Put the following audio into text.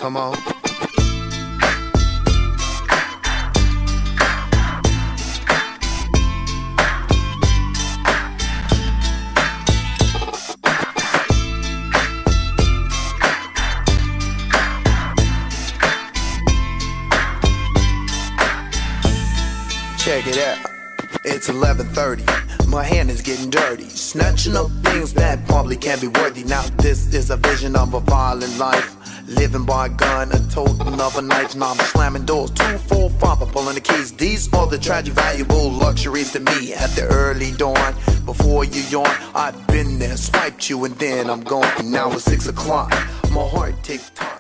Come on. Check it out. It's 11:30. My hand is getting dirty, snatching up things that probably can't be worthy. Now this is a vision of a violent life, living by a gun, a totem of a knife. Now I'm slamming doors, 2, 4, 5, I'm pulling the keys. These are the tragic, valuable luxuries to me. At the early dawn, before you yawn, I've been there, swiped you, and then I'm gone. Now it's 6 o'clock, my heart tick tock.